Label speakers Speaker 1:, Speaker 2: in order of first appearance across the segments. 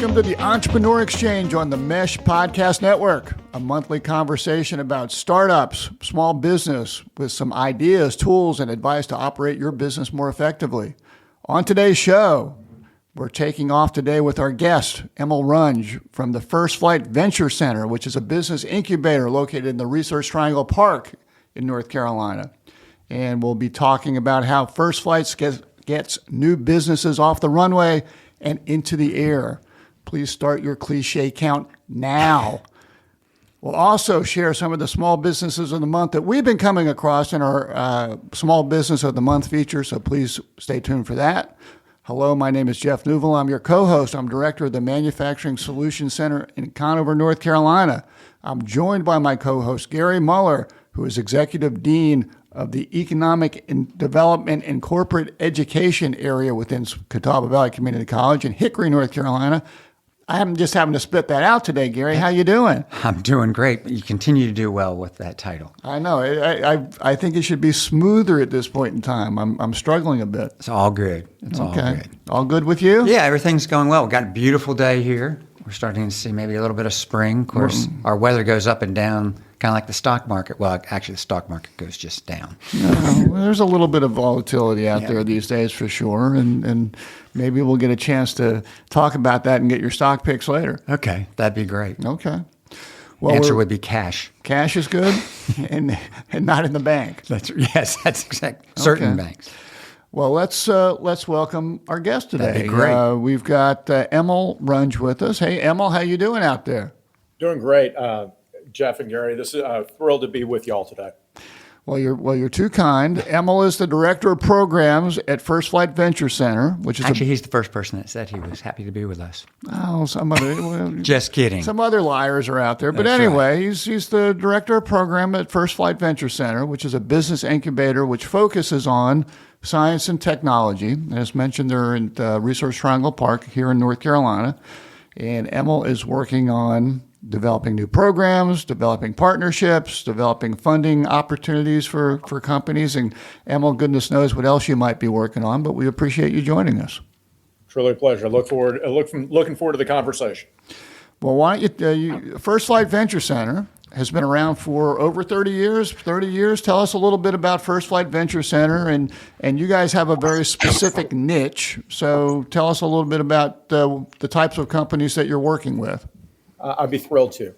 Speaker 1: Welcome to the Entrepreneur Exchange on the Mesh Podcast Network, a monthly conversation about startups, small business, with some ideas, tools, and advice to operate your business more effectively. On today's show, we're taking off today with our guest, Emil Runge from the First Flight Venture Center, which is a business incubator located in the Research Triangle Park in North Carolina. And we'll be talking about how First Flight gets new businesses off the runway and into the air. Please start your cliche count now. We'll also share some of the small businesses of the month that we've been coming across in our Small Business of the Month feature, so please stay tuned for that. Hello, my name is Jeff Newville. I'm your co-host. I'm director of the Manufacturing Solutions Center in Conover, North Carolina. I'm joined by my co-host, Gary Muller, who is executive dean of the Economic Development and Corporate Education area within Catawba Valley Community College in Hickory, North Carolina. I'm just having to spit that out today, Gary. How you doing?
Speaker 2: I'm doing great. You continue to do well with that title.
Speaker 1: I know. I think it should be smoother at this point in time. I'm struggling a bit.
Speaker 2: It's all good. It's all good.
Speaker 1: All good with you?
Speaker 2: Yeah, everything's going well. We've got a beautiful day here. We're starting to see maybe a little bit of spring. Of course, our weather goes up and down, kind of like the stock market. Well, actually, the stock market goes just down.
Speaker 1: There's a little bit of volatility out there these days for sure, and maybe we'll get a chance to talk about that and get your stock picks later.
Speaker 2: Okay, that'd be great.
Speaker 1: Okay. Well,
Speaker 2: answer would be cash.
Speaker 1: Cash is good, and not in the bank.
Speaker 2: That's exactly certain banks.
Speaker 1: Well, let's welcome our guest today.
Speaker 2: That'd be great.
Speaker 1: We've got Emil Runge with us. Hey, Emil, how you doing out there?
Speaker 3: Doing great, Jeff and Gary. This is thrilled to be with y'all today.
Speaker 1: Well, you're too kind. Emil is the director of programs at First Flight Venture Center, which is
Speaker 2: actually he's the first person that said he was happy to be with us.
Speaker 1: Oh, some other
Speaker 2: just kidding.
Speaker 1: Some other liars are out there, but
Speaker 2: That's
Speaker 1: anyway,
Speaker 2: right.
Speaker 1: he's the director of program at First Flight Venture Center, which is a business incubator which focuses on science and technology. As mentioned, they're in Research Triangle Park here in North Carolina, and Emil is working on developing new programs, developing partnerships, developing funding opportunities for companies. And Emil, goodness knows what else you might be working on, but we appreciate you joining us.
Speaker 3: Truly a pleasure. Looking forward to the conversation.
Speaker 1: Well, why don't you First Flight Venture Center has been around for over 30 years. Tell us a little bit about First Flight Venture Center, and you guys have a very specific niche. So tell us a little bit about the types of companies that you're working with.
Speaker 3: I'd be thrilled to.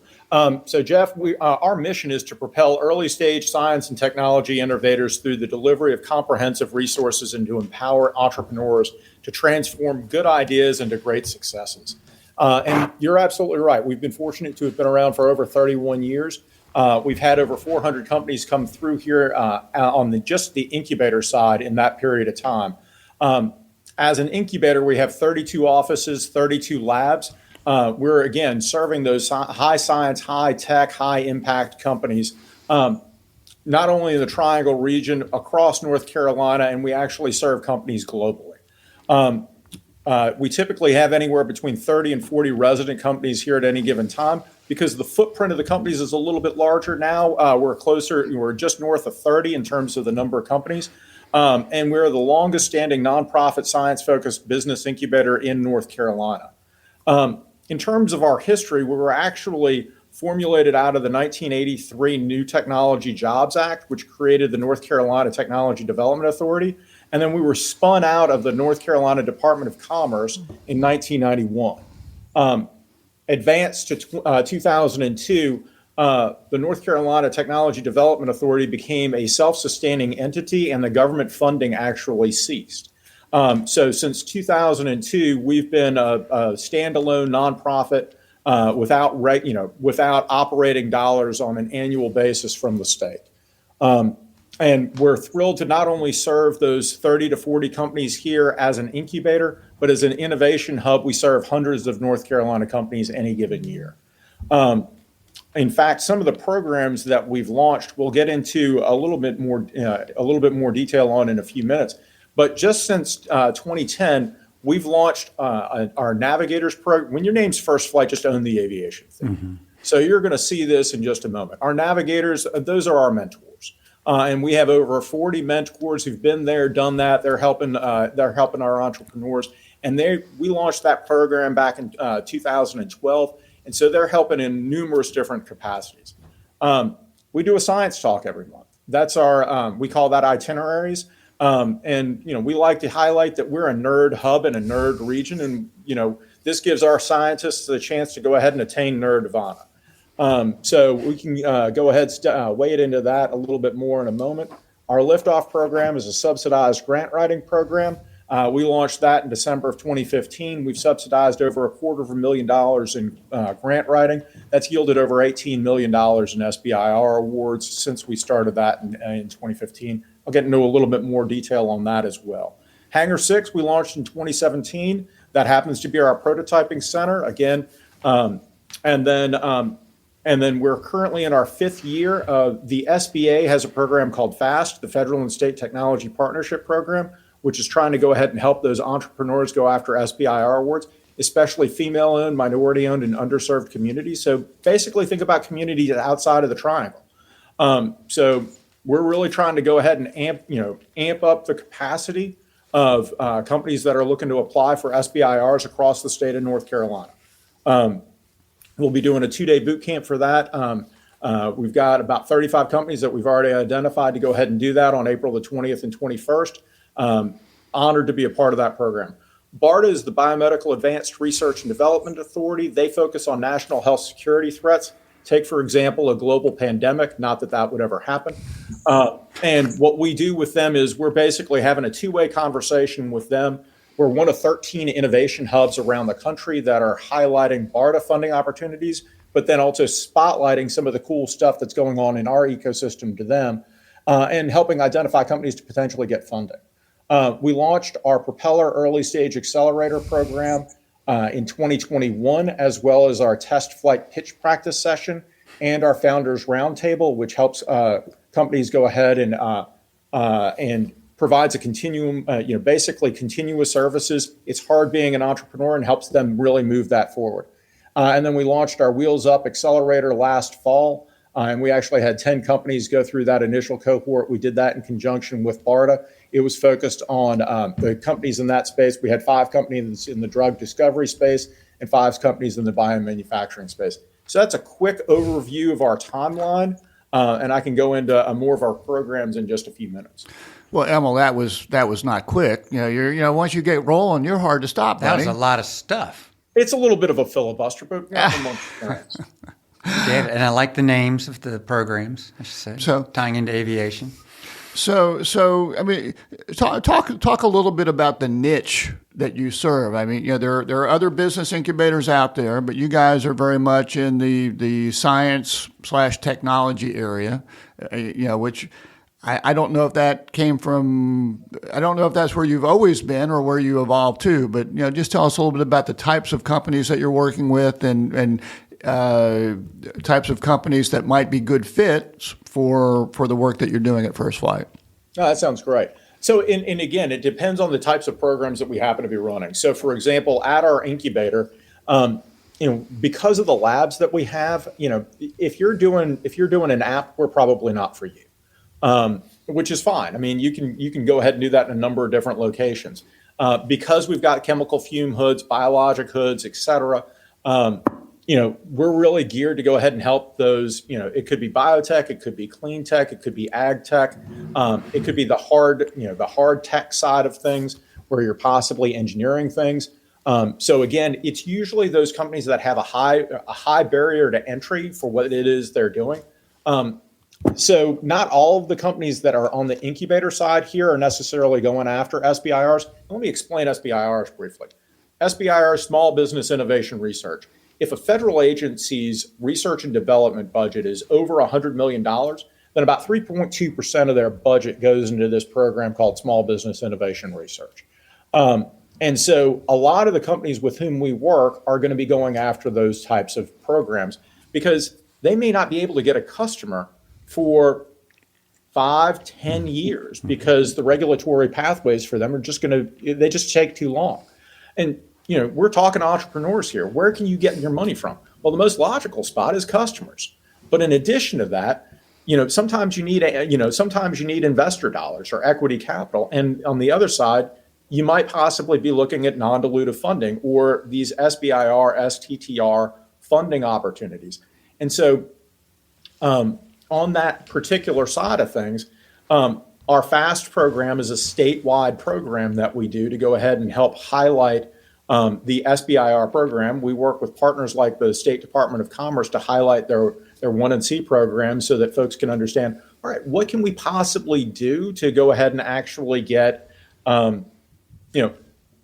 Speaker 3: So, Jeff, our mission is to propel early-stage science and technology innovators through the delivery of comprehensive resources and to empower entrepreneurs to transform good ideas into great successes. And you're absolutely right. We've been fortunate to have been around for over 31 years. We've had over 400 companies come through here on just the incubator side in that period of time. As an incubator, we have 32 offices, 32 labs. We're, again, serving those high science, high tech, high impact companies, not only in the Triangle region, across North Carolina, and we actually serve companies globally. We typically have anywhere between 30 and 40 resident companies here at any given time. Because the footprint of the companies is a little bit larger now, we're just north of 30 in terms of the number of companies. And we're the longest standing nonprofit science-focused business incubator in North Carolina. In terms of our history, we were actually formulated out of the 1983 New Technology Jobs Act, which created the North Carolina Technology Development Authority. And then we were spun out of the North Carolina Department of Commerce in 1991. Advanced to 2002, the North Carolina Technology Development Authority became a self-sustaining entity, and the government funding actually ceased. So since 2002, we've been a standalone nonprofit without operating dollars on an annual basis from the state. And we're thrilled to not only serve those 30 to 40 companies here as an incubator, but as an innovation hub, we serve hundreds of North Carolina companies any given year. In fact, some of the programs that we've launched, we'll get into a little bit more detail on in a few minutes. But just since 2010, we've launched our Navigators program. When your name's First Flight, just own the aviation thing. Mm-hmm. So you're going to see this in just a moment. Our Navigators, those are our mentors. And we have over 40 mentors who've been there, done that. They're helping our entrepreneurs. And we launched that program back in 2012. And so they're helping in numerous different capacities. We do a science talk every month. That's we call that itineraries. And, we like to highlight that we're a nerd hub and a nerd region. And, this gives our scientists the chance to go ahead and attain nerd nirvana. So we can go ahead, wade into that a little bit more in a moment. Our Liftoff program is a subsidized grant writing program. We launched that in December of 2015. We've subsidized over $250,000 in grant writing. That's yielded over $18 million in SBIR awards since we started that in 2015. I'll get into a little bit more detail on that as well. Hangar 6, we launched in 2017. That happens to be our prototyping center again. And then we're currently in our 5th year. The SBA has a program called FAST, the Federal and State Technology Partnership Program, which is trying to go ahead and help those entrepreneurs go after SBIR awards, especially female-owned, minority-owned, and underserved communities. So basically think about communities outside of the triangle. So we're really trying to go ahead and amp up the capacity of companies that are looking to apply for SBIRs across the state of North Carolina. We'll be doing a 2-day boot camp for that. We've got about 35 companies that we've already identified to go ahead and do that on April the 20th and 21st. Honored to be a part of that program. BARDA is the Biomedical Advanced Research and Development Authority. They focus on national health security threats. Take, for example, a global pandemic, not that that would ever happen. And what we do with them is we're basically having a 2-way conversation with them. We're one of 13 innovation hubs around the country that are highlighting BARDA funding opportunities, but then also spotlighting some of the cool stuff that's going on in our ecosystem to them, and helping identify companies to potentially get funding. We launched our Propeller Early Stage Accelerator program in 2021, as well as our test flight pitch practice session and our Founders Roundtable, which helps companies go ahead and provides a continuum, basically continuous services. It's hard being an entrepreneur and helps them really move that forward. And then we launched our Wheels Up Accelerator last fall, and we actually had 10 companies go through that initial cohort. We did that in conjunction with BARDA. It was focused on the companies in that space. We had 5 companies in the drug discovery space and 5 companies in the biomanufacturing space. So that's a quick overview of our timeline, and I can go into more of our programs in just a few minutes.
Speaker 1: Well, Emil, that was not quick. Once you get rolling, you're hard to stop.
Speaker 2: That
Speaker 1: buddy.
Speaker 2: was a lot of stuff.
Speaker 3: It's a little bit of a filibuster, but
Speaker 2: Yeah, and I like the names of the programs, I should say,
Speaker 1: So-
Speaker 2: tying into aviation.
Speaker 1: So I mean, talk a little bit about the niche that you serve. I mean, there are other business incubators out there, but you guys are very much in the science/technology area, which I don't know if that came from. I don't know if that's where you've always been or where you evolved to. But just tell us a little bit about the types of companies that you're working with and types of companies that might be good fits for the work that you're doing at First Flight.
Speaker 3: Oh, that sounds great. So, and again, it depends on the types of programs that we happen to be running. So, for example, at our incubator, because of the labs that we have, if you're doing an app, we're probably not for you, which is fine. I mean, you can go ahead and do that in a number of different locations. Because we've got chemical fume hoods, biologic hoods, et cetera. We're really geared to go ahead and help those. It could be biotech, it could be clean tech, it could be ag tech, it could be the hard tech side of things where you're possibly engineering things. So again, it's usually those companies that have a high barrier to entry for what it is they're doing. So not all of the companies that are on the incubator side here are necessarily going after SBIRs. Let me explain SBIRs briefly. SBIR, Small Business Innovation Research. If a federal agency's research and development budget is over $100 million, then about 3.2% of their budget goes into this program called Small Business Innovation Research. And so a lot of the companies with whom we work are going to be going after those types of programs because they may not be able to get a customer for 5-10 years because the regulatory pathways for them are they just take too long. And we're talking entrepreneurs here. Where can you get your money from? Well, the most logical spot is customers. But in addition to that, sometimes you need investor dollars or equity capital. And on the other side, you might possibly be looking at non-dilutive funding or these SBIR, STTR funding opportunities. And so on that particular side of things, our FAST program is a statewide program that we do to go ahead and help highlight the SBIR program. We work with partners like the State Department of Commerce to highlight their 1&C program so that folks can understand, all right, what can we possibly do to go ahead and actually get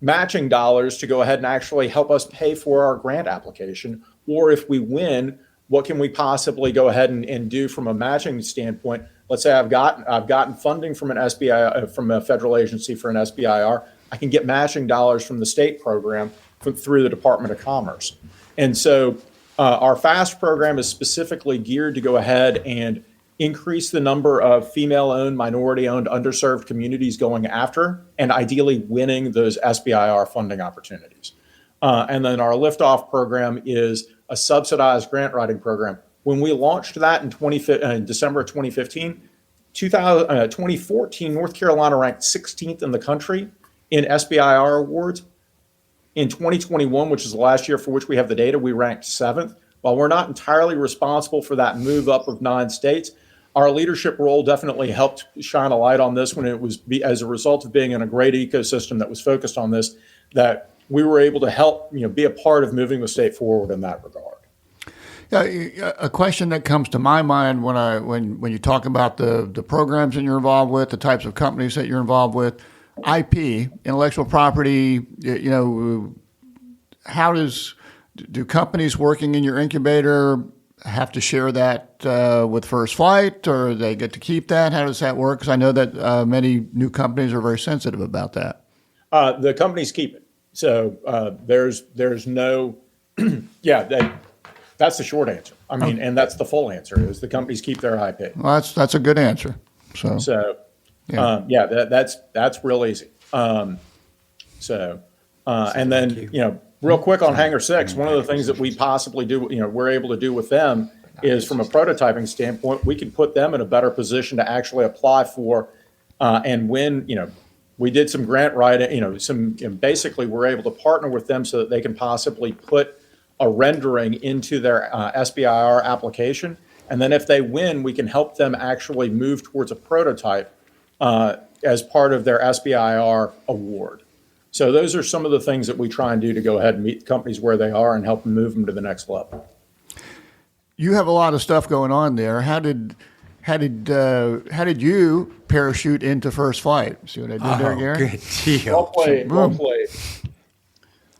Speaker 3: matching dollars to go ahead and actually help us pay for our grant application? Or if we win, what can we possibly go ahead and do from a matching standpoint? Let's say I've gotten funding from an SBI, from a federal agency for an SBIR. I can get matching dollars from the state program through the Department of Commerce. And so our FAST program is specifically geared to go ahead and increase the number of female-owned, minority-owned, underserved communities going after and ideally winning those SBIR funding opportunities. And then our Liftoff program is a subsidized grant writing program. When we launched that in December of 2015, 2014, North Carolina ranked 16th in the country in SBIR awards. In 2021, which is the last year for which we have the data, we ranked 7th. While we're not entirely responsible for that move up of 9 states, our leadership role definitely helped shine a light on this when it was as a result of being in a great ecosystem that was focused on this, that we were able to help be a part of moving the state forward in that regard.
Speaker 1: Yeah, a question that comes to my mind when you talk about the programs that you're involved with, the types of companies that you're involved with, IP, intellectual property, how do companies working in your incubator have to share that with First Flight, or they get to keep that? How does that work? Because I know that many new companies are very sensitive about that.
Speaker 3: The companies keep it. So there's no, that's the short answer. I mean, and that's the full answer is the companies keep their IP.
Speaker 1: Well, that's a good answer. So
Speaker 3: that's real easy. And then, real quick on Hangar 6, one of the things that we possibly do, we're able to do with them is from a prototyping standpoint, we can put them in a better position to actually apply for and win. We did some grant writing, basically we're able to partner with them so that they can possibly put a rendering into their SBIR application. And then if they win, we can help them actually move towards a prototype as part of their SBIR award. So those are some of the things that we try and do to go ahead and meet companies where they are and help them move them to the next level.
Speaker 1: You have a lot of stuff going on there. How did you parachute into First Flight? See what I did there, Gary?
Speaker 2: Good deal.
Speaker 3: Well played.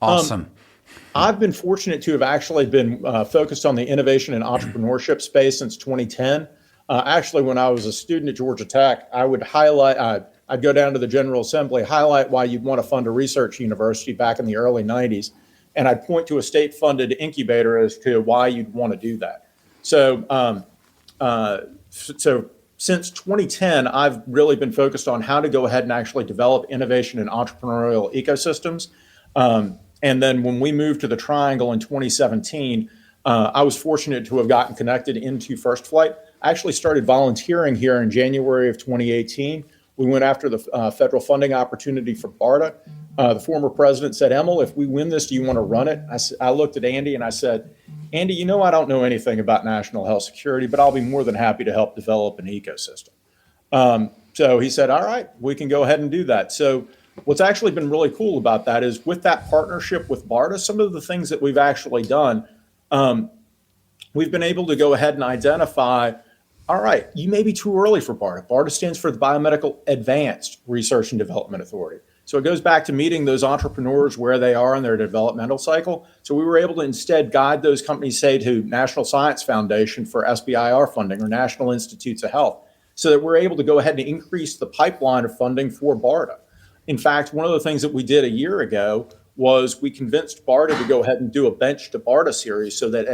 Speaker 2: Awesome.
Speaker 3: I've been fortunate to have actually been focused on the innovation and entrepreneurship space since 2010. Actually, when I was a student at Georgia Tech, I would highlight, I'd go down to the General Assembly, highlight why you'd want to fund a research university back in the early 90s. And I'd point to a state-funded incubator as to why you'd want to do that. So since 2010, I've really been focused on how to go ahead and actually develop innovation and entrepreneurial ecosystems. And then when we moved to the Triangle in 2017, I was fortunate to have gotten connected into First Flight. I actually started volunteering here in January of 2018. We went after the federal funding opportunity for BARDA. The former president said, "Emil, if we win this, do you want to run it?" I looked at Andy and I said, "Andy, I don't know anything about national health security, but I'll be more than happy to help develop an ecosystem." So he said, "All right, we can go ahead and do that." So what's actually been really cool about that is with that partnership with BARDA, some of the things that we've actually done, we've been able to go ahead and identify, all right, you may be too early for BARDA. BARDA stands for the Biomedical Advanced Research and Development Authority. So it goes back to meeting those entrepreneurs where they are in their developmental cycle. So we were able to instead guide those companies, say, to National Science Foundation for SBIR funding or National Institutes of Health, so that we're able to go ahead and increase the pipeline of funding for BARDA. In fact, one of the things that we did a year ago was we convinced BARDA to go ahead and do a Bench to BARDA series so that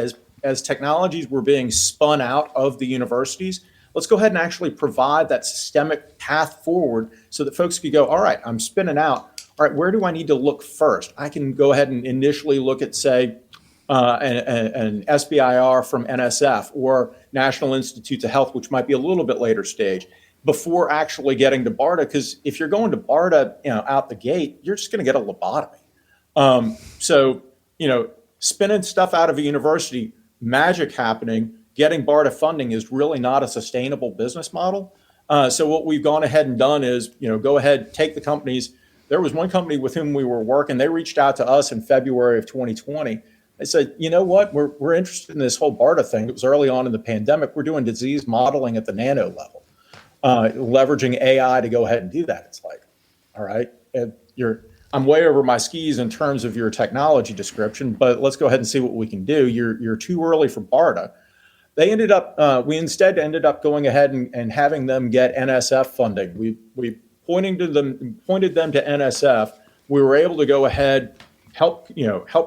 Speaker 3: as technologies were being spun out of the universities, let's go ahead and actually provide that systemic path forward so that folks could go, all right, I'm spinning out. All right, where do I need to look first? I can go ahead and initially look at, say, an SBIR from NSF or National Institutes of Health, which might be a little bit later stage. before actually getting to BARDA. Because if you're going to BARDA, out the gate, you're just going to get a lobotomy. So, spinning stuff out of a university, magic happening, getting BARDA funding is really not a sustainable business model. So what we've gone ahead and done is, go ahead, take the companies. There was one company with whom we were working. They reached out to us in February of 2020. They said, you know what, we're interested in this whole BARDA thing. It was early on in the pandemic. We're doing disease modeling at the nano level, leveraging AI to go ahead and do that. It's like, all right, I'm way over my skis in terms of your technology description, but let's go ahead and see what we can do. You're too early for BARDA. We instead ended up going ahead and having them get NSF funding. We pointed them to NSF. We were able to go ahead, help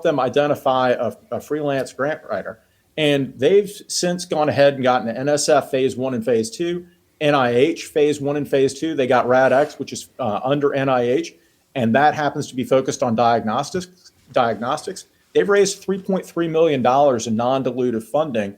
Speaker 3: them identify a freelance grant writer. And they've since gone ahead and gotten NSF phase 1 and phase 2, NIH phase 1 and phase 2. They got RADx, which is under NIH, and that happens to be focused on diagnostics. They've raised $3.3 million in non-dilutive funding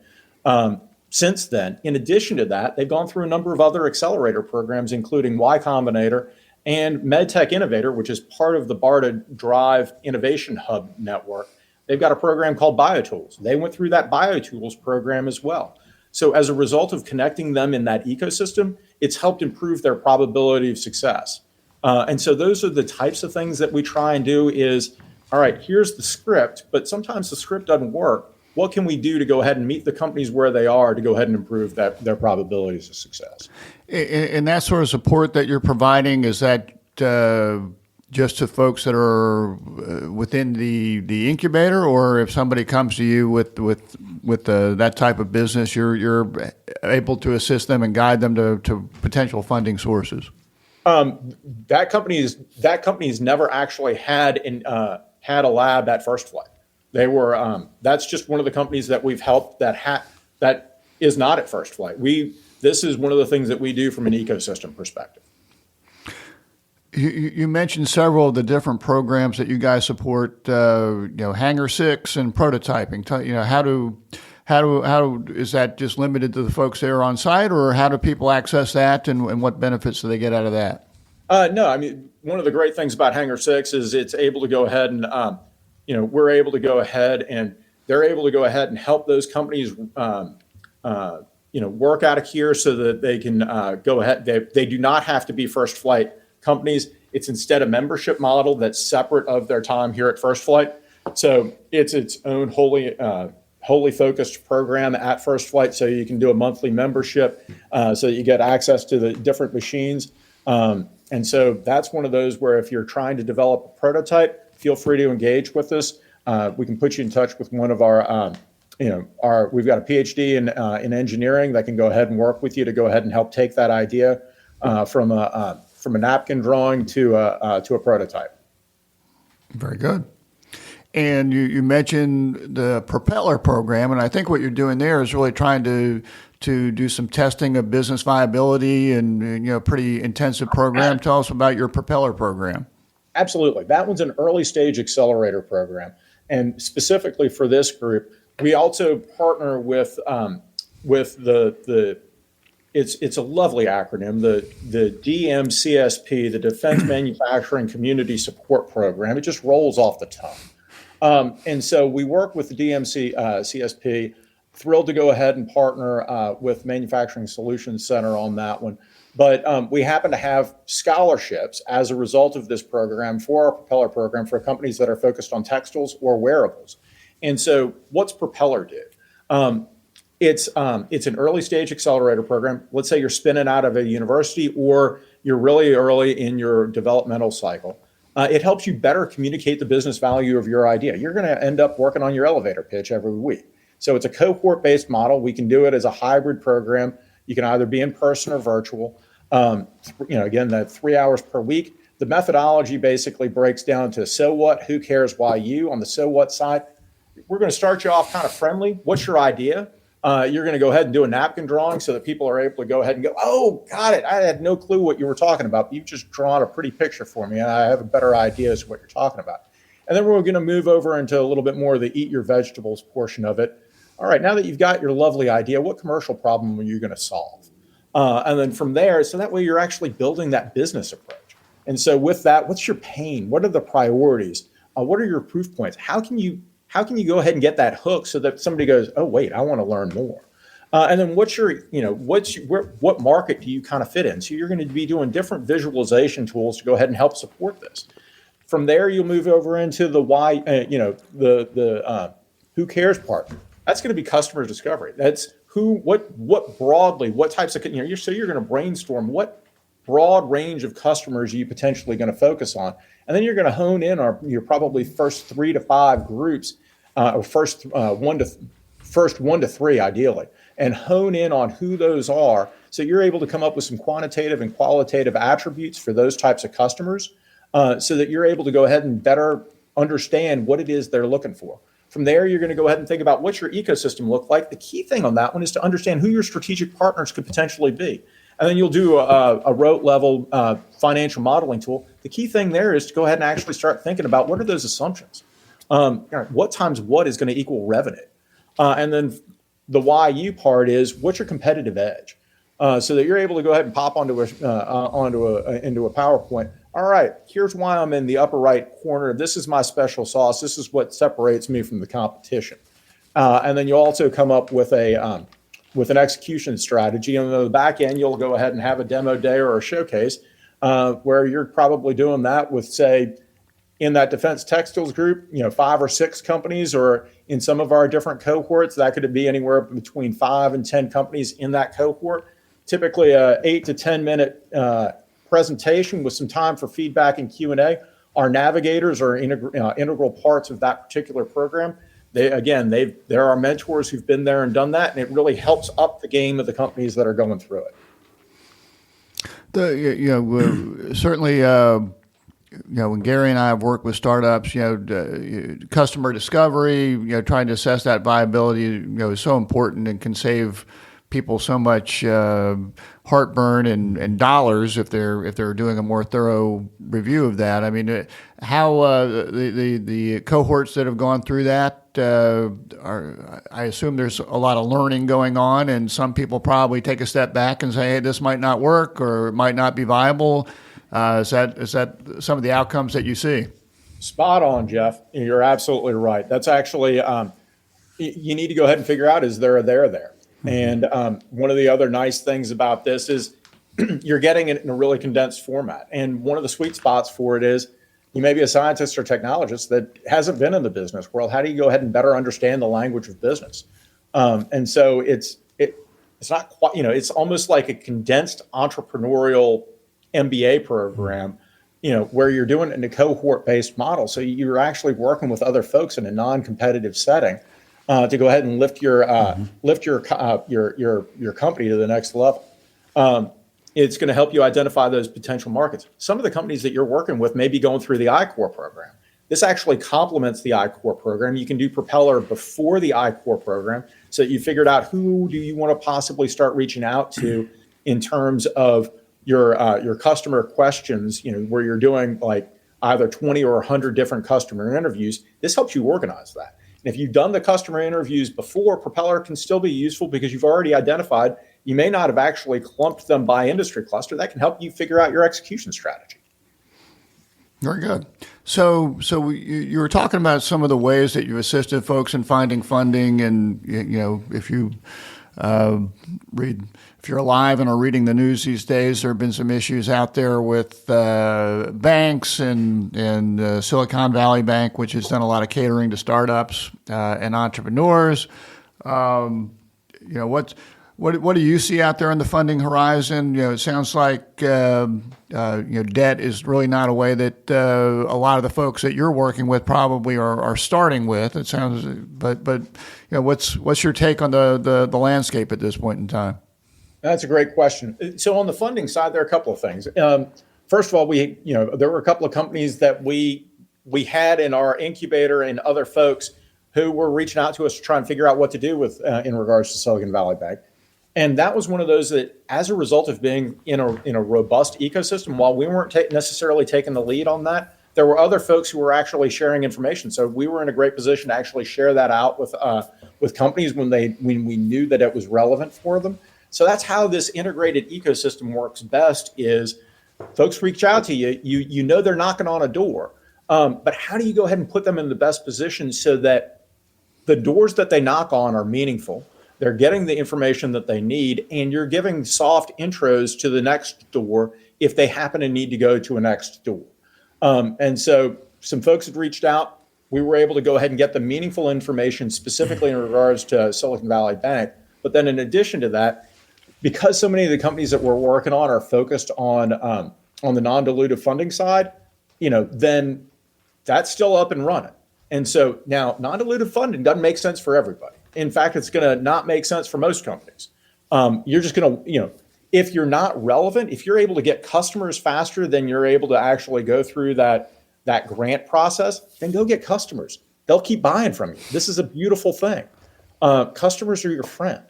Speaker 3: since then. In addition to that, they've gone through a number of other accelerator programs, including Y Combinator and MedTech Innovator, which is part of the BARDA Drive Innovation Hub network. They've got a program called BioTools. They went through that BioTools program as well. So as a result of connecting them in that ecosystem, it's helped improve their probability of success. And so those are the types of things that we try and do is, all right, here's the script, but sometimes the script doesn't work. What can we do to go ahead and meet the companies where they are to go ahead and improve their probabilities of success?
Speaker 1: And that sort of support that you're providing, is that just to folks that are within the incubator, or if somebody comes to you with that type of business, you're able to assist them and guide them to potential funding sources?
Speaker 3: That company's never actually had a lab at First Flight. They were that's just one of the companies that we've helped that is not at First Flight. This is one of the things that we do from an ecosystem perspective.
Speaker 1: You mentioned several of the different programs that you guys support. Hangar 6 and prototyping. How is that just limited to the folks there on site, or how do people access that, and what benefits do they get out of that?
Speaker 3: No, I mean, one of the great things about Hangar 6 is it's able to go ahead and we're able to go ahead and they're able to go ahead and help those companies work out of here so that they can go ahead. They do not have to be First Flight companies. It's instead a membership model that's separate of their time here at First Flight. So it's its own wholly focused program at First Flight. So you can do a monthly membership so that you get access to the different machines. And so that's one of those where if you're trying to develop a prototype, feel free to engage with us. We can put you in touch with one of our we've got a PhD in engineering that can go ahead and work with you to go ahead and help take that idea from a napkin drawing to a prototype.
Speaker 1: Very good. And you mentioned the Propeller program, and I think what you're doing there is really trying to do some testing of business viability and pretty intensive program. Tell us about your Propeller program.
Speaker 3: Absolutely. That one's an early stage accelerator program. And specifically for this group, we also partner with it's a lovely acronym, the DMCSP, the Defense Manufacturing Community Support Program. It just rolls off the tongue. And so we work with the CSP, thrilled to go ahead and partner with Manufacturing Solutions Center on that one. But we happen to have scholarships as a result of this program for our Propeller program for companies that are focused on textiles or wearables. And so what's Propeller do? It's an early stage accelerator program. Let's say you're spinning out of a university or you're really early in your developmental cycle. It helps you better communicate the business value of your idea. You're going to end up working on your elevator pitch every week. So it's a cohort-based model. We can do it as a hybrid program. You can either be in person or virtual. Again, that 3 hours per week. The methodology basically breaks down to so what, who cares, why you. On the so what side, we're going to start you off kind of friendly. What's your idea? You're going to go ahead and do a napkin drawing so that people are able to go ahead and go, oh, got it. I had no clue what you were talking about. You've just drawn a pretty picture for me, and I have a better idea as to what you're talking about. And then we're going to move over into a little bit more of the eat your vegetables portion of it. All right, now that you've got your lovely idea, what commercial problem are you going to solve? And then from there, so that way you're actually building that business approach. And so with that, what's your pain? What are the priorities? What are your proof points? How can you go ahead and get that hook so that somebody goes, oh, wait, I want to learn more. And then what market do you kind of fit in? So you're going to be doing different visualization tools to go ahead and help support this. From there, you'll move over into the why, who cares part. That's going to be customer discovery. That's what broadly, what types of, so you're going to brainstorm what broad range of customers are you potentially going to focus on. And then you're going to hone in on your probably first 3 to 5 groups, or first 1 to 3 ideally, and hone in on who those are. So you're able to come up with some quantitative and qualitative attributes for those types of customers, so that you're able to go ahead and better understand what it is they're looking for. From there, you're going to go ahead and think about what's your ecosystem look like. The key thing on that one is to understand who your strategic partners could potentially be. And then you'll do a rote level financial modeling tool. The key thing there is to go ahead and actually start thinking about what are those assumptions. What times what is going to equal revenue? And then the why you part is what's your competitive edge? So that you're able to go ahead and pop into a PowerPoint. All right, here's why I'm in the upper right corner. This is my special sauce. This is what separates me from the competition. And then you also come up with an execution strategy. And on the back end, you'll go ahead and have a demo day or a showcase where you're probably doing that with, say, in that defense textiles group, 5 or 6 companies, or in some of our different cohorts, that could be anywhere between 5 and 10 companies in that cohort. Typically, a 8 to 10 minute presentation with some time for feedback and Q&A. Our navigators are integral parts of that particular program. There are mentors who've been there and done that, and it really helps up the game of the companies that are going through it.
Speaker 1: Certainly, when Gary and I have worked with startups, customer discovery, trying to assess that viability, is so important and can save people so much heartburn and dollars if they're doing a more thorough review of that. I mean, how the cohorts that have gone through that I assume there's a lot of learning going on, and some people probably take a step back and say, "Hey, this might not work or it might not be viable." Is that some of the outcomes that you see?
Speaker 3: Spot on, Jeff. You're absolutely right. That's actually you need to go ahead and figure out, is there a there? And one of the other nice things about this is you're getting it in a really condensed format. And one of the sweet spots for it is you may be a scientist or technologist that hasn't been in the business world. How do you go ahead and better understand the language of business? And so it's not quite, it's almost like a condensed entrepreneurial MBA program, where you're doing it in a cohort-based model. So you're actually working with other folks in a non-competitive setting. To go ahead and lift your company to the next level. It's going to help you identify those potential markets. Some of the companies that you're working with may be going through the I-Core program. This actually complements the I-Core program. You can do Propeller before the I-Core program, so that you figured out who do you want to possibly start reaching out to in terms of your customer questions. Where you're doing like either 20 or 100 different customer interviews. This helps you organize that. And if you've done the customer interviews before, Propeller can still be useful because you've already identified, you may not have actually clumped them by industry cluster. That can help you figure out your execution strategy.
Speaker 1: Very good. So you were talking about some of the ways that you assisted folks in finding funding, and if you're alive and are reading the news these days, there have been some issues out there with banks and Silicon Valley Bank, which has done a lot of catering to startups and entrepreneurs. What do you see out there in the funding horizon? It sounds like debt is really not a way that a lot of the folks that you're working with probably are starting with. It sounds, but what's your take on the landscape at this point in time?
Speaker 3: That's a great question. So on the funding side, there are a couple of things. First of all, there were a couple of companies that we had in our incubator and other folks who were reaching out to us to try and figure out what to do with in regards to Silicon Valley Bank. And that was one of those that, as a result of being in a robust ecosystem, while we weren't necessarily taking the lead on that, there were other folks who were actually sharing information. So we were in a great position to actually share that out with companies when we knew that it was relevant for them. So that's how this integrated ecosystem works best is folks reach out to you, you know they're knocking on a door, but how do you go ahead and put them in the best position so that the doors that they knock on are meaningful, they're getting the information that they need, and you're giving soft intros to the next door if they happen to need to go to a next door. And so some folks had reached out. We were able to go ahead and get the meaningful information specifically in regards to Silicon Valley Bank. But then in addition to that, because so many of the companies that we're working on are focused on the non-dilutive funding side, then that's still up and running. And so now non-dilutive funding doesn't make sense for everybody. In fact, it's going to not make sense for most companies. You're just going to, if you're not relevant, if you're able to get customers faster than you're able to actually go through that grant process, then go get customers. They'll keep buying from you. This is a beautiful thing. Customers are your friend.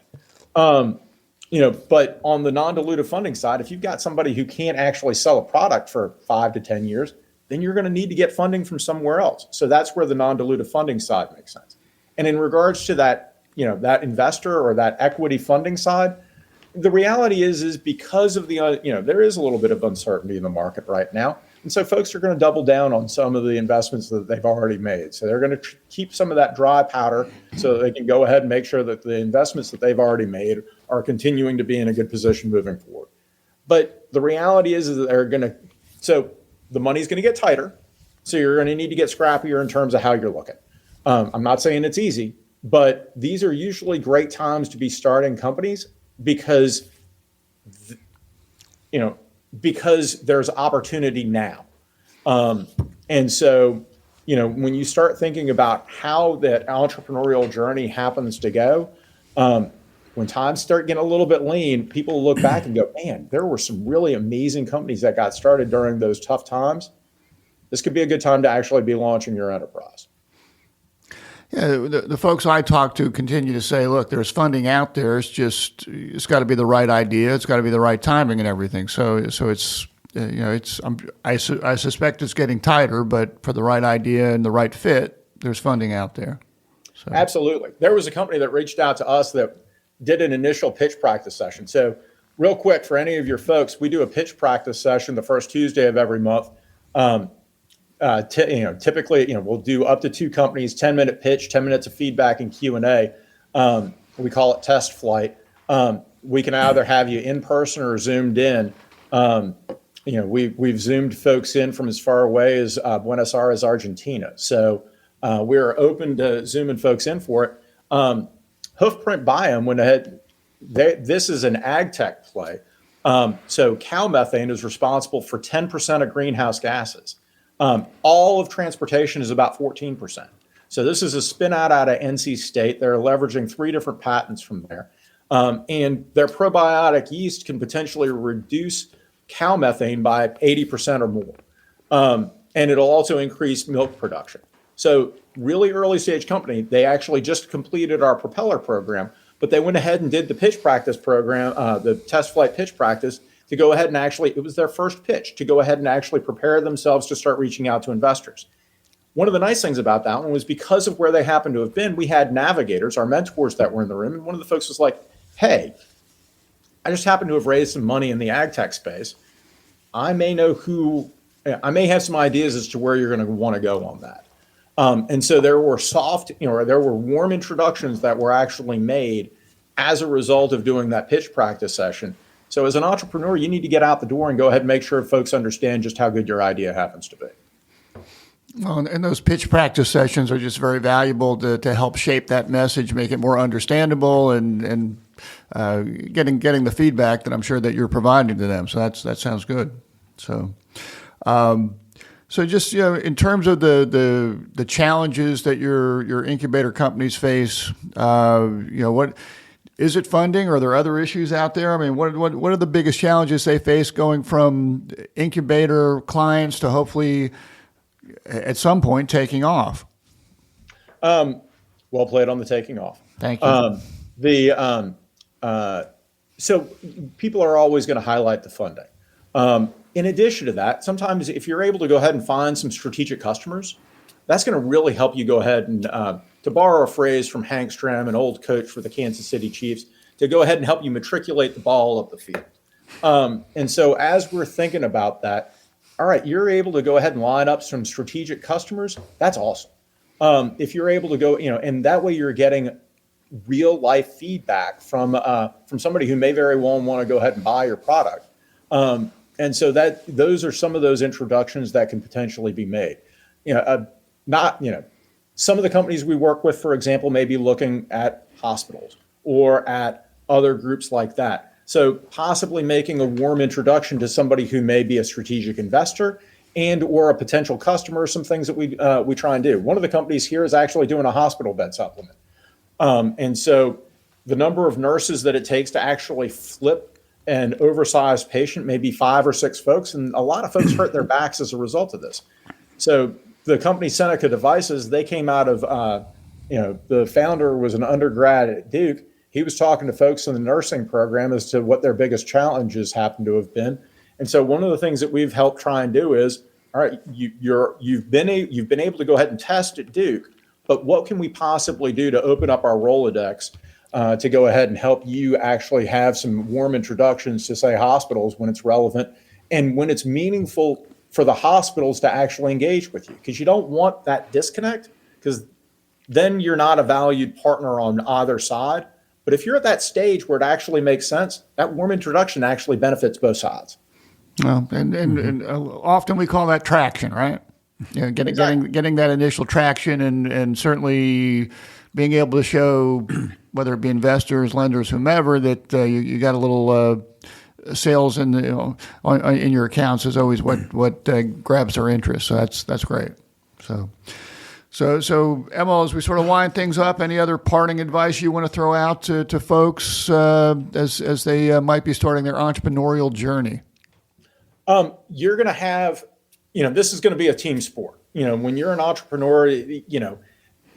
Speaker 3: But on the non-dilutive funding side, if you've got somebody who can't actually sell a product for 5 to 10 years, then you're going to need to get funding from somewhere else. So that's where the non-dilutive funding side makes sense. And in regards to that, that investor or that equity funding side, the reality is because of the, there is a little bit of uncertainty in the market right now. And so folks are going to double down on some of the investments that they've already made. So they're going to keep some of that dry powder so that they can go ahead and make sure that the investments that they've already made are continuing to be in a good position moving forward. But the reality is that so the money's going to get tighter. So you're going to need to get scrappier in terms of how you're looking. I'm not saying it's easy, but these are usually great times to be starting companies because there's opportunity now. And so, when you start thinking about how that entrepreneurial journey happens to go, when times start getting a little bit lean, people look back and go, man, there were some really amazing companies that got started during those tough times. This could be a good time to actually be launching your enterprise.
Speaker 1: Yeah, the folks I talk to continue to say, look, there's funding out there. It's got to be the right idea. It's got to be the right timing and everything. So it's, I suspect it's getting tighter, but for the right idea and the right fit, there's funding out there. So.
Speaker 3: Absolutely. There was a company that reached out to us that did an initial pitch practice session. So real quick, for any of your folks, we do a pitch practice session the first Tuesday of every month. Typically, we'll do up to 2 companies, 10-minute pitch, 10 minutes of feedback and Q&A. We call it test flight. We can either have you in person or zoomed in. We've zoomed folks in from as far away as Buenos Aires, Argentina. So we're open to zooming folks in for it. Hoofprint Biome went ahead. This is an ag tech play. So cow methane is responsible for 10% of greenhouse gases. All of transportation is about 14%. So this is a spin out of NC State. They're leveraging 3 different patents from there. And their probiotic yeast can potentially reduce cow methane by 80% or more. And it'll also increase milk production. So really early stage company, they actually just completed our propeller program, but they went ahead and did the pitch practice program, the test flight pitch practice, to go ahead and it was their first pitch, to go ahead and actually prepare themselves to start reaching out to investors. One of the nice things about that one was because of where they happened to have been, we had navigators, our mentors that were in the room. And one of the folks was like, hey, I just happen to have raised some money in the ag tech space. I may have some ideas as to where you're going to want to go on that. And so there were there were warm introductions that were actually made as a result of doing that pitch practice session. So as an entrepreneur, you need to get out the door and go ahead and make sure folks understand just how good your idea happens to be.
Speaker 1: Well, and those pitch practice sessions are just very valuable to help shape that message, make it more understandable, and getting the feedback that I'm sure that you're providing to them. So that sounds good. So. So just in terms of the challenges that your incubator companies face, what is it funding? Or are there other issues out there? I mean, what are the biggest challenges they face going from incubator clients to hopefully at some point taking off?
Speaker 3: Well played on the taking off.
Speaker 1: Thank you.
Speaker 3: So people are always going to highlight the funding. In addition to that, sometimes if you're able to go ahead and find some strategic customers, that's going to really help you go ahead and, to borrow a phrase from Hank Stram, an old coach for the Kansas City Chiefs, to go ahead and help you matriculate the ball up the field. And so as we're thinking about that, all right, you're able to go ahead and line up some strategic customers. That's awesome. If you're able to go, and that way you're getting real life feedback from somebody who may very well want to go ahead and buy your product. And so those are some of those introductions that can potentially be made. Some of the companies we work with, for example, may be looking at hospitals or at other groups like that. So possibly making a warm introduction to somebody who may be a strategic investor and or a potential customer, some things that we try and do. One of the companies here is actually doing a hospital bed supplement. And so the number of nurses that it takes to actually flip an oversized patient may be 5 or 6 folks, and a lot of folks hurt their backs as a result of this. So the company Seneca Devices, they came out of, the founder was an undergrad at Duke. He was talking to folks in the nursing program as to what their biggest challenges happen to have been. And so one of the things that we've helped try and do is, all right, you've been able to go ahead and test at Duke, but what can we possibly do to open up our Rolodex to go ahead and help you actually have some warm introductions to, say, hospitals when it's relevant and when it's meaningful for the hospitals to actually engage with you, because you don't want that disconnect, because then you're not a valued partner on either side. But if you're at that stage where it actually makes sense, that warm introduction actually benefits both sides.
Speaker 1: Well, and often we call that traction, right? Getting that initial traction, and certainly being able to show, whether it be investors, lenders, whomever, that you got a little sales in in your accounts is always what grabs their interest. So that's great. So Emma, as we sort of wind things up, any other parting advice you want to throw out to folks as they might be starting their entrepreneurial journey?
Speaker 3: You're going to have, this is going to be a team sport. When you're an entrepreneur,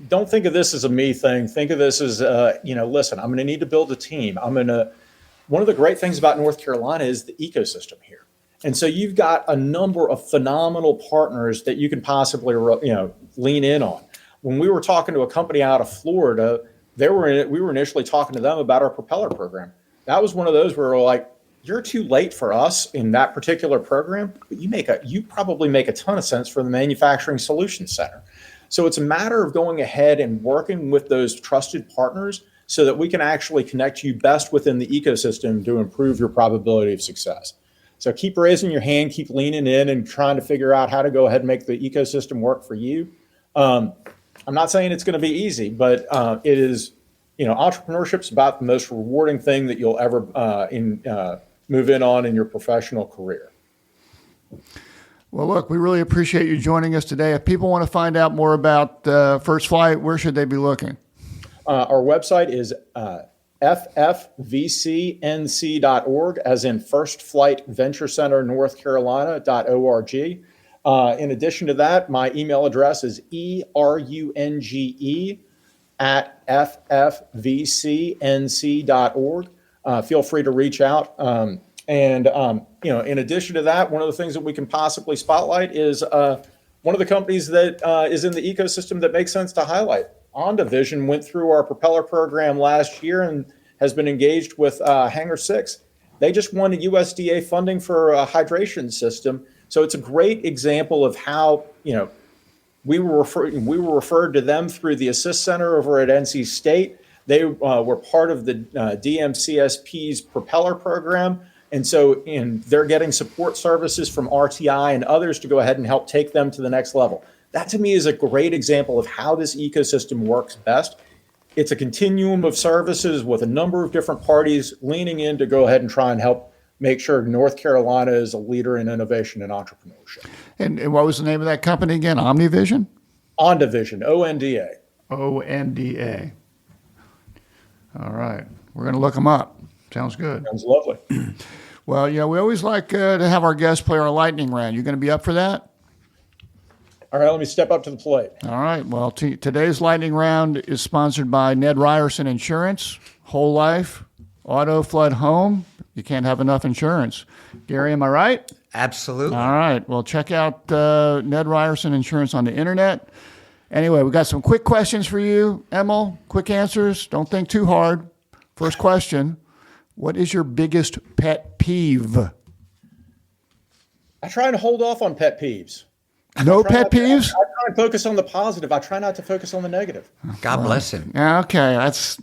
Speaker 3: don't think of this as a me thing. Think of this as, listen, I'm going to need to build a team. One of the great things about North Carolina is the ecosystem here. And so you've got a number of phenomenal partners that you can possibly, lean in on. When we were talking to a company out of Florida, we were initially talking to them about our propeller program. That was one of those where we're like, you're too late for us in that particular program, but you probably make a ton of sense for the Manufacturing Solutions Center. So it's a matter of going ahead and working with those trusted partners so that we can actually connect you best within the ecosystem to improve your probability of success. So keep raising your hand, keep leaning in and trying to figure out how to go ahead and make the ecosystem work for you. I'm not saying it's going to be easy, but it is, entrepreneurship's about the most rewarding thing that you'll ever move in on in your professional career.
Speaker 1: Well, look, we really appreciate you joining us today. If people want to find out more about First Flight, where should they be looking?
Speaker 3: Our website is ffvcnc.org, as in First Flight Venture Center, North Carolina.org. In addition to that, my email address is erunge@ffvcnc.org. Feel free to reach out. In addition to that, one of the things that we can possibly spotlight is one of the companies that is in the ecosystem that makes sense to highlight. OnDivision went through our propeller program last year and has been engaged with Hangar 6. They just won a USDA funding for a hydration system. So it's a great example of how, we were referred to them through the Assist Center over at NC State. They were part of the DMCSP's propeller program. And so they're getting support services from RTI and others to go ahead and help take them to the next level. That to me is a great example of how this ecosystem works best. It's a continuum of services with a number of different parties leaning in to go ahead and try and help make sure North Carolina is a leader in innovation and entrepreneurship.
Speaker 1: And what was the name of that company again? OmniVision?
Speaker 3: OnDivision, ONDA.
Speaker 1: ONDA. All right. We're going to look them up. Sounds good.
Speaker 3: Sounds lovely.
Speaker 1: Well, we always like to have our guests play our lightning round. You going to be up for that?
Speaker 3: All right, let me step up to the plate.
Speaker 1: All right. Well, today's lightning round is sponsored by Ned Ryerson Insurance, Whole Life, Auto, Flood, Home. You can't have enough insurance. Gary, am I right?
Speaker 2: Absolutely.
Speaker 1: All right. Well, check out Ned Ryerson Insurance on the internet. Anyway, we got some quick questions for you, Emil. Quick answers. Don't think too hard. First question, what is your biggest pet peeve?
Speaker 3: I try and hold off on pet peeves.
Speaker 1: No pet peeves?
Speaker 3: I try and focus on the positive. I try not to focus on the negative.
Speaker 2: God bless him.
Speaker 1: Yeah, okay,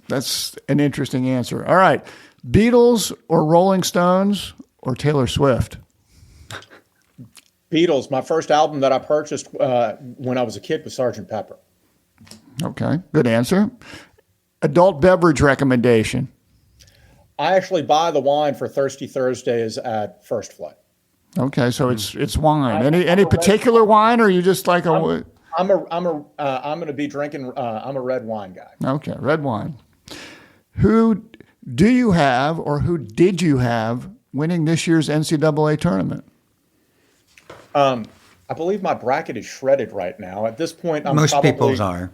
Speaker 1: that's an interesting answer. All right, Beatles or Rolling Stones or Taylor Swift?
Speaker 3: Beatles, my first album that I purchased when I was a kid was Sgt. Pepper.
Speaker 1: Okay, good answer. Adult beverage recommendation.
Speaker 3: I actually buy the wine for Thirsty Thursdays at First Flight.
Speaker 1: Okay, so it's wine. Any particular wine, or you just like a?
Speaker 3: I'm going to be drinking. I'm a red wine guy.
Speaker 1: Okay, red wine. Who do you have, or who did you have winning this year's NCAA tournament?
Speaker 3: I believe my bracket is shredded right now. At this point,
Speaker 2: Most people's are.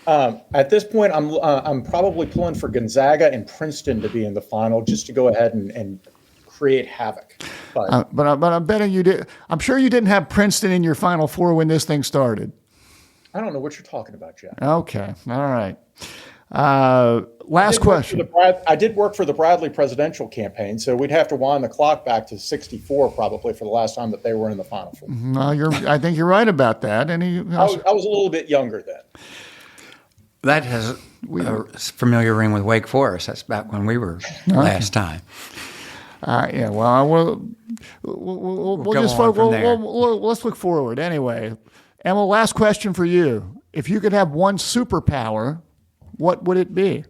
Speaker 3: At this point, I'm probably pulling for Gonzaga and Princeton to be in the final, just to go ahead and create havoc. But
Speaker 1: But I'm betting you did. I'm sure you didn't have Princeton in your Final Four when this thing started.
Speaker 3: I don't know what you're talking about, Jeff.
Speaker 1: Okay, all right. Last question.
Speaker 3: I did work for the Bradley presidential campaign, so we'd have to wind the clock back to '64 probably for the last time that they were in the Final Four.
Speaker 1: No, I think you're right about that.
Speaker 3: I was a little bit younger then.
Speaker 2: That has a familiar ring with Wake Forest. That's about when we were last time.
Speaker 1: Yeah, well, we'll
Speaker 2: go
Speaker 1: just
Speaker 2: on from there.
Speaker 1: let's look forward anyway. Emma, last question for you. If you could have one superpower, what would it be?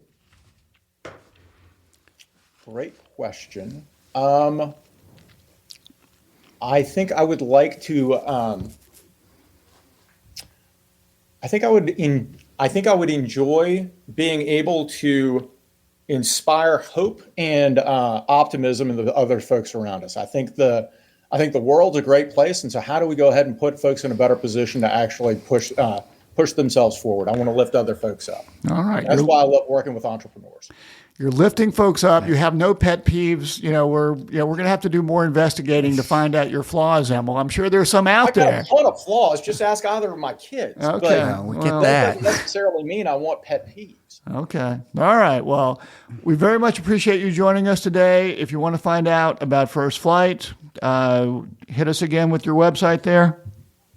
Speaker 3: Great question. I think I would like to. I think I would enjoy being able to inspire hope and optimism in the other folks around us. I think the world's a great place, and so how do we go ahead and put folks in a better position to actually push themselves forward? I want to lift other folks up.
Speaker 1: All right.
Speaker 3: That's why I love working with entrepreneurs.
Speaker 1: You're lifting folks up. You have no pet peeves. We're going to have to do more investigating to find out your flaws, Emil. I'm sure there's some out
Speaker 3: I got
Speaker 1: there.
Speaker 3: a ton of flaws. Just ask either of my kids.
Speaker 1: Okay.
Speaker 3: But
Speaker 2: We get
Speaker 3: that
Speaker 2: that.
Speaker 3: doesn't necessarily mean I want pet peeves.
Speaker 1: Okay. All right. Well, we very much appreciate you joining us today. If you want to find out about First Flight, hit us again with your website there.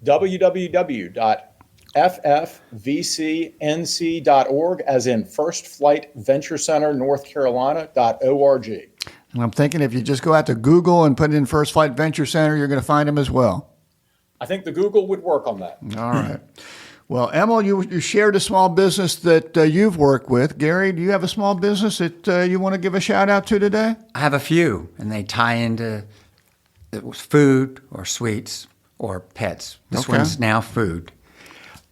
Speaker 3: www.ffvcnc.org, as in First Flight Venture Center, North Carolina.org.
Speaker 1: And I'm thinking if you just go out to Google and put in First Flight Venture Center, you're going to find them as well.
Speaker 3: I think the Google would work on that.
Speaker 1: All right. Well, Emil, you shared a small business that you've worked with. Gary, do you have a small business that you want to give a shout out to today?
Speaker 2: I have a few, and they tie into food or sweets or pets. This
Speaker 1: Okay.
Speaker 2: one's now food.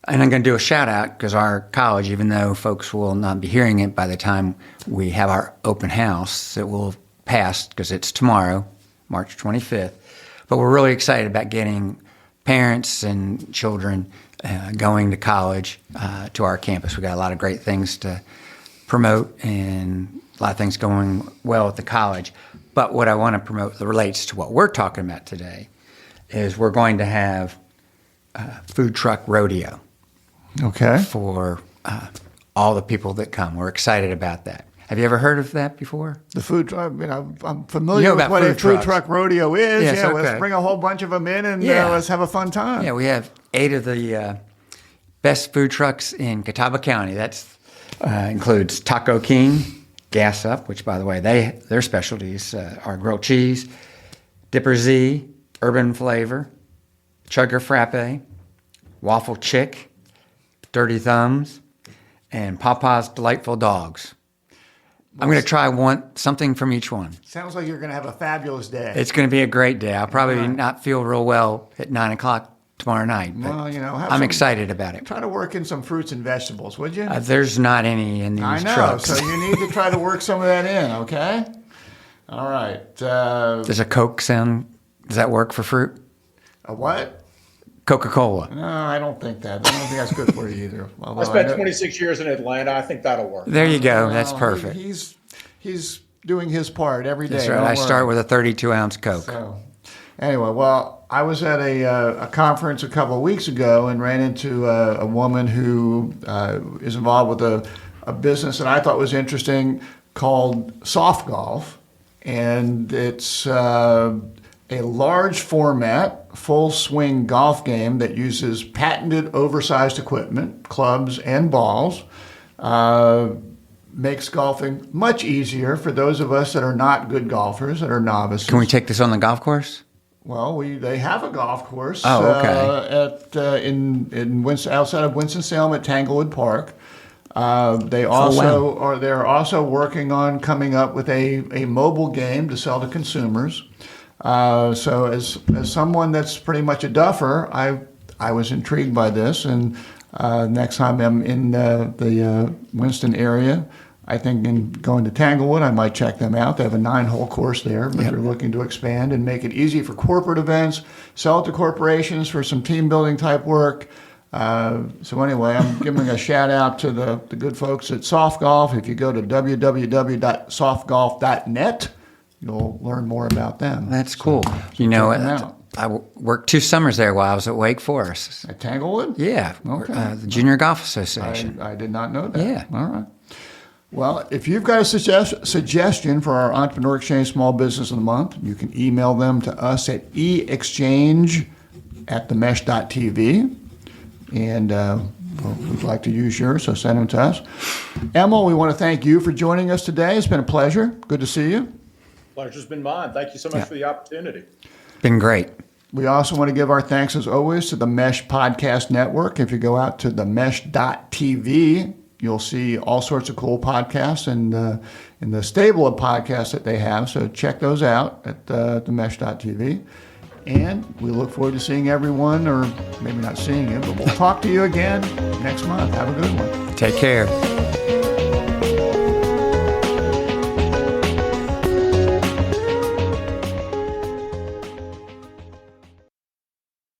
Speaker 2: And I'm going to do a shout out because our college, even though folks will not be hearing it by the time we have our open house, it will pass because it's tomorrow, March 25th. But we're really excited about getting parents and children going to college to our campus. We got a lot of great things to promote and a lot of things going well at the college. But what I want to promote that relates to what we're talking about today is we're going to have food truck rodeo.
Speaker 1: Okay.
Speaker 2: For all the people that come. We're excited about that. Have you ever heard of that before?
Speaker 1: The food truck, I'm familiar
Speaker 2: You know
Speaker 1: with
Speaker 2: about
Speaker 1: what a
Speaker 2: food
Speaker 1: food
Speaker 2: trucks.
Speaker 1: truck rodeo is.
Speaker 2: Yes,
Speaker 1: Yeah,
Speaker 2: okay.
Speaker 1: let's bring a whole bunch of them in and
Speaker 2: Yeah.
Speaker 1: let's have a fun time.
Speaker 2: Yeah, we have 8 of the best food trucks in Catawba County. That includes Taco King, Gas Up, which, by the way, their specialties are grilled cheese, Dipper Z, Urban Flavor, Chugger Frappe, Waffle Chick, Dirty Thumbs, and Papa's Delightful Dogs. I'm going to try something from each one.
Speaker 1: Sounds like you're going to have a fabulous day.
Speaker 2: It's going to be a great day. I'll probably not feel real well at 9 o'clock tomorrow night. But
Speaker 1: Well, have
Speaker 2: I'm
Speaker 1: some-
Speaker 2: excited about it.
Speaker 1: Try to work in some fruits and vegetables, would you?
Speaker 2: There's not any in these
Speaker 1: I know,
Speaker 2: trucks.
Speaker 1: so you need to try to work some of that in, okay? All right.
Speaker 2: Does a Coke sound, does that work for fruit?
Speaker 1: A what?
Speaker 2: Coca-Cola.
Speaker 1: No, I don't think that. I don't think that's good for you either. Although
Speaker 3: I spent
Speaker 1: know-
Speaker 3: 26 years in Atlanta. I think that'll work.
Speaker 2: There you go. That's
Speaker 1: Well,
Speaker 2: perfect.
Speaker 1: He's doing his part every day.
Speaker 2: That's right.
Speaker 1: don't
Speaker 2: I
Speaker 1: worry.
Speaker 2: start with a 32-ounce Coke.
Speaker 1: So, anyway, well, I was at a conference a couple of weeks ago and ran into a woman who is involved with a business that I thought was interesting called Soft Golf, and it's a large format, full swing golf game that uses patented oversized equipment, clubs and balls. Makes golfing much easier for those of us that are not good golfers, that are novices.
Speaker 2: Can we take this on the golf course?
Speaker 1: Well, they have a golf course outside of Winston-Salem at Tanglewood Park. They're also working on coming up with a mobile game to sell to consumers. So as someone that's pretty much a duffer, I was intrigued by this, and next time I'm in the Winston area, I think in going to Tanglewood, I might check them out. They have a 9-hole course there, but they're looking to expand and make it easy for corporate events, sell it to corporations for some team building type work. So anyway, I'm giving a shout out to the good folks at Soft Golf. If you go to www.softgolf.net, you'll learn more about them.
Speaker 2: That's cool. I worked 2 summers there while I was at Wake Forest.
Speaker 1: At Tanglewood?
Speaker 2: Yeah,
Speaker 1: Okay.
Speaker 2: the Junior Golf Association.
Speaker 1: I did not know that.
Speaker 2: Yeah.
Speaker 1: All right. Well, if you've got a suggestion for our Entrepreneur Exchange Small Business of the Month, you can email them to us at eexchange@themesh.tv. And we'd like to use yours, so send them to us. Emil, we want to thank you for joining us today. It's been a pleasure. Good to see you.
Speaker 3: Pleasure's been mine. Thank you so much for the opportunity.
Speaker 2: Been great.
Speaker 1: We also want to give our thanks, as always, to the Mesh Podcast Network. If you go out to themesh.tv, you'll see all sorts of cool podcasts and in the stable of podcasts that they have. So check those out at themesh.tv. And we look forward to seeing everyone, or maybe not seeing you, but we'll talk to you again next month. Have a good one.
Speaker 2: Take care.